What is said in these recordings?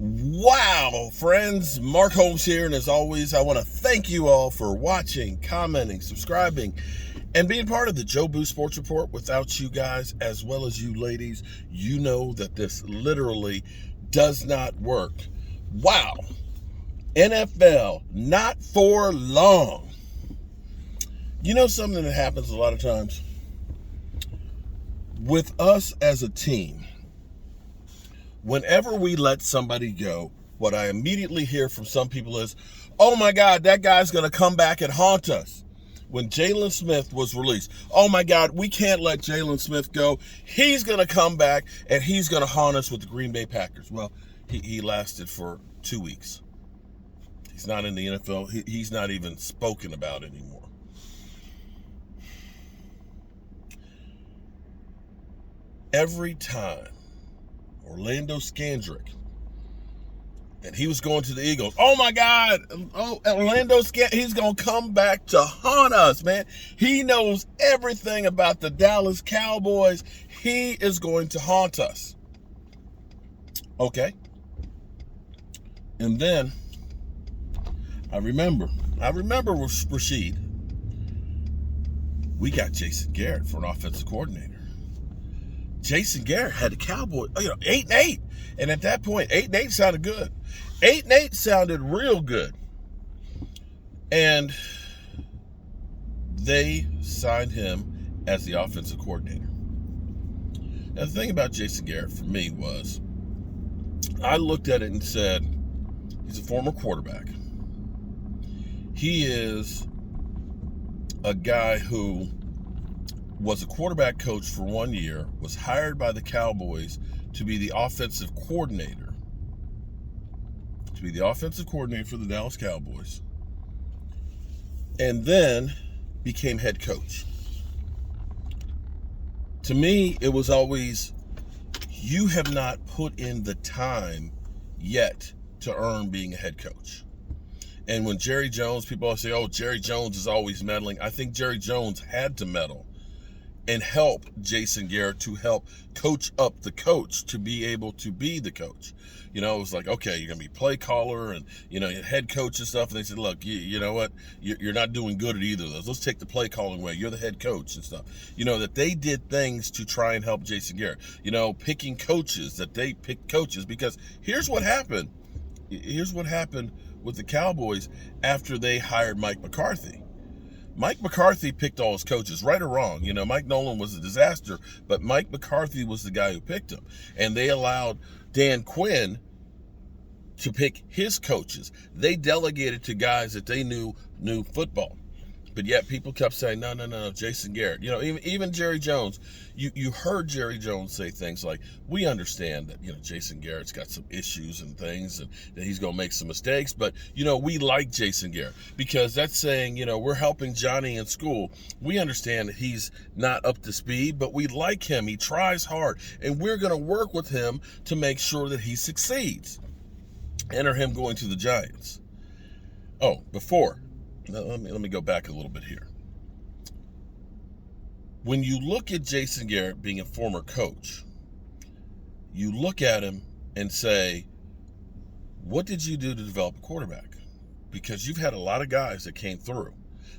Wow, friends, Mark Holmes here, and as always, I want to thank you all for watching, commenting, subscribing, and being part of the Joe Boo Sports Report. Without you guys, as well as you ladies, you know that this literally does not work. Wow, NFL, not for long. You know something that happens a lot of times? With us as a team, whenever we let somebody go, what I immediately hear from some people is, oh my God, that guy's going to come back and haunt us. When Jalen Smith was released, oh my God, we can't let Jalen Smith go. He's going to come back and he's going to haunt us with the Green Bay Packers. Well, he lasted for 2 weeks. He's not in the NFL. He's not even spoken about anymore. Every time Orlando Scandrick, and he was going to the Eagles. Oh my God! Oh, Orlando Scandrick, he's gonna come back to haunt us, man. He knows everything about the Dallas Cowboys. He is going to haunt us. Okay. And then I remember with Rashid, we got Jason Garrett for an offensive coordinator. Jason Garrett had the Cowboys, 8-8. And at that point, 8-8 sounded good. 8-8 sounded real good. And they signed him as the offensive coordinator. Now, the thing about Jason Garrett for me was, I looked at it and said, he's a former quarterback. He is a guy who was a quarterback coach for 1 year, was hired by the Cowboys to be the offensive coordinator. For the Dallas Cowboys. And then became head coach. To me, it was always, you have not put in the time yet to earn being a head coach. And when Jerry Jones, people always say, oh, Jerry Jones is always meddling. I think Jerry Jones had to meddle and help Jason Garrett to help coach up the coach to be able to be the coach. It was like, okay, you're going to be play caller and, head coach and stuff. And they said, look, you know what? You're not doing good at either of those. Let's take the play calling away. You're the head coach and stuff. That they did things to try and help Jason Garrett. Picking coaches, that they picked coaches. Because here's what happened. Here's what happened with the Cowboys after they hired Mike McCarthy. Mike McCarthy picked all his coaches, right or wrong. Mike Nolan was a disaster, but Mike McCarthy was the guy who picked him. And they allowed Dan Quinn to pick his coaches. They delegated to guys that they knew football. But yet people kept saying, no, Jason Garrett. Even Jerry Jones, you heard Jerry Jones say things like, we understand that, Jason Garrett's got some issues and things and that he's going to make some mistakes. But, we like Jason Garrett because that's saying, we're helping Johnny in school. We understand that he's not up to speed, but we like him. He tries hard and we're going to work with him to make sure that he succeeds. Enter him going to the Giants. Oh, let me go back a little bit here. When you look at Jason Garrett being a former coach, you look at him and say, what did you do to develop a quarterback? Because you've had a lot of guys that came through.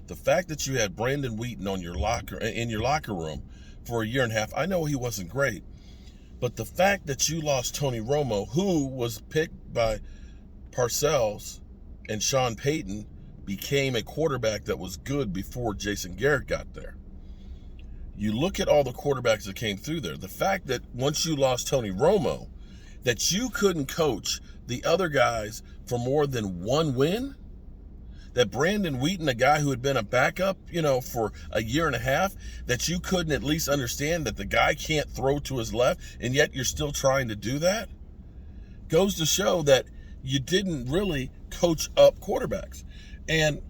The fact that you had Brandon Wheaton in your locker room for a year and a half, I know he wasn't great, but the fact that you lost Tony Romo, who was picked by Parcells and Sean Payton, became a quarterback that was good before Jason Garrett got there. You look at all the quarterbacks that came through there. The fact that once you lost Tony Romo, that you couldn't coach the other guys for more than one win, that Brandon Wheaton, a guy who had been a backup, for a year and a half, that you couldn't at least understand that the guy can't throw to his left, and yet you're still trying to do that, goes to show that you didn't really coach up quarterbacks. And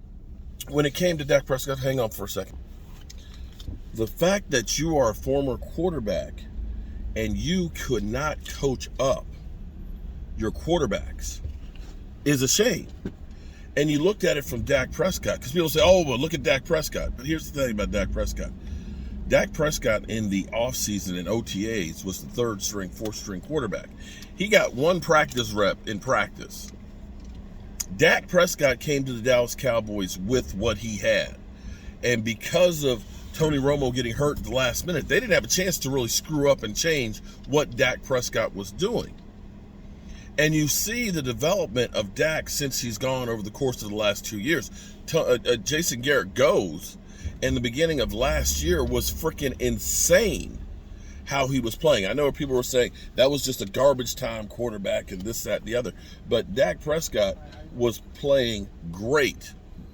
when it came to Dak Prescott, hang on for a second. The fact that you are a former quarterback and you could not coach up your quarterbacks is a shame. And you looked at it from Dak Prescott, because people say, oh, well, look at Dak Prescott. But here's the thing about Dak Prescott. Dak Prescott in the offseason in OTAs was the third string, fourth string quarterback. He got one practice rep in practice. Dak Prescott came to the Dallas Cowboys with what he had. And because of Tony Romo getting hurt at the last minute, they didn't have a chance to really screw up and change what Dak Prescott was doing. And you see the development of Dak since he's gone over the course of the last 2 years. Jason Garrett goes, and the beginning of last year was freaking insane how he was playing. I know people were saying that was just a garbage time quarterback and this, that, and the other. But Dak Prescott was playing great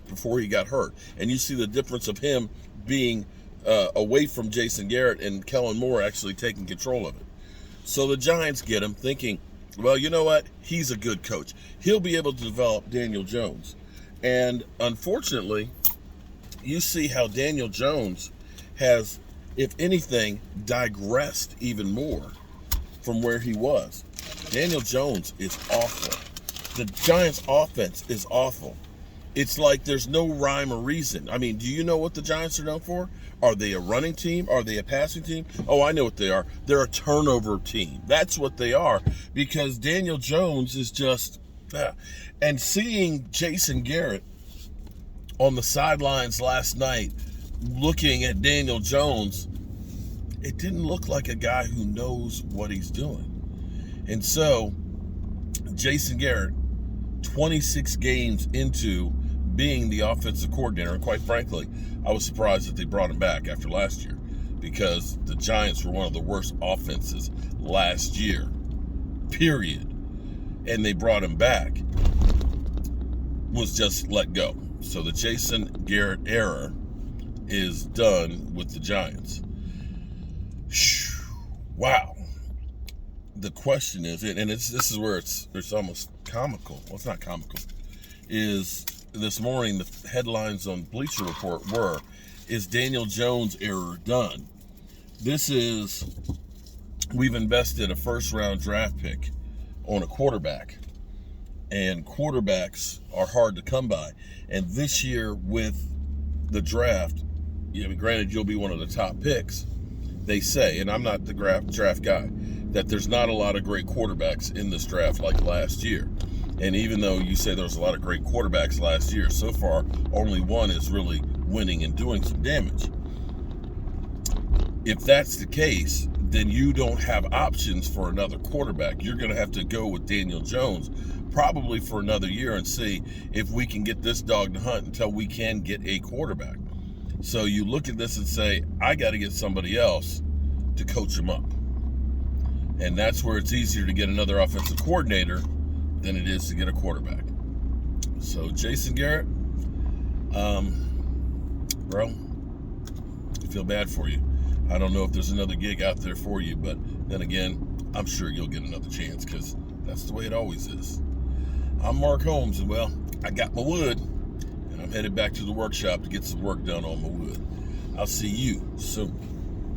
before he got hurt. And you see the difference of him being away from Jason Garrett and Kellen Moore actually taking control of it. So the Giants get him thinking, well, you know what? He's a good coach. He'll be able to develop Daniel Jones. And unfortunately, you see how Daniel Jones has, if anything, digressed even more from where he was. Daniel Jones is awful. The Giants' offense is awful. It's like there's no rhyme or reason. I mean, do you know what the Giants are known for? Are they a running team? Are they a passing team? Oh, I know what they are. They're a turnover team. That's what they are, because Daniel Jones is just... And seeing Jason Garrett on the sidelines last night looking at Daniel Jones, it didn't look like a guy who knows what he's doing. And so, Jason Garrett, 26 games into being the offensive coordinator, and quite frankly, I was surprised that they brought him back after last year, because the Giants were one of the worst offenses last year, period. And they brought him back, was just let go. So the Jason Garrett era is done with the Giants. Wow. The question is, and this is where it's almost comical. Well, it's not comical. Is this morning the headlines on Bleacher Report were, is Daniel Jones' era done? We've invested a first-round draft pick on a quarterback, and quarterbacks are hard to come by. And this year with the draft, granted you'll be one of the top picks, they say, and I'm not the draft guy, that there's not a lot of great quarterbacks in this draft like last year. And even though you say there's a lot of great quarterbacks last year, so far only one is really winning and doing some damage. If that's the case, then you don't have options for another quarterback. You're going to have to go with Daniel Jones probably for another year and see if we can get this dog to hunt until we can get a quarterback. So you look at this and say, I got to get somebody else to coach him up. And that's where it's easier to get another offensive coordinator than it is to get a quarterback. So Jason Garrett, bro, I feel bad for you. I don't know if there's another gig out there for you, but then again, I'm sure you'll get another chance, because that's the way it always is. I'm Mark Holmes, and well, I got my wood, and I'm headed back to the workshop to get some work done on my wood. I'll see you soon.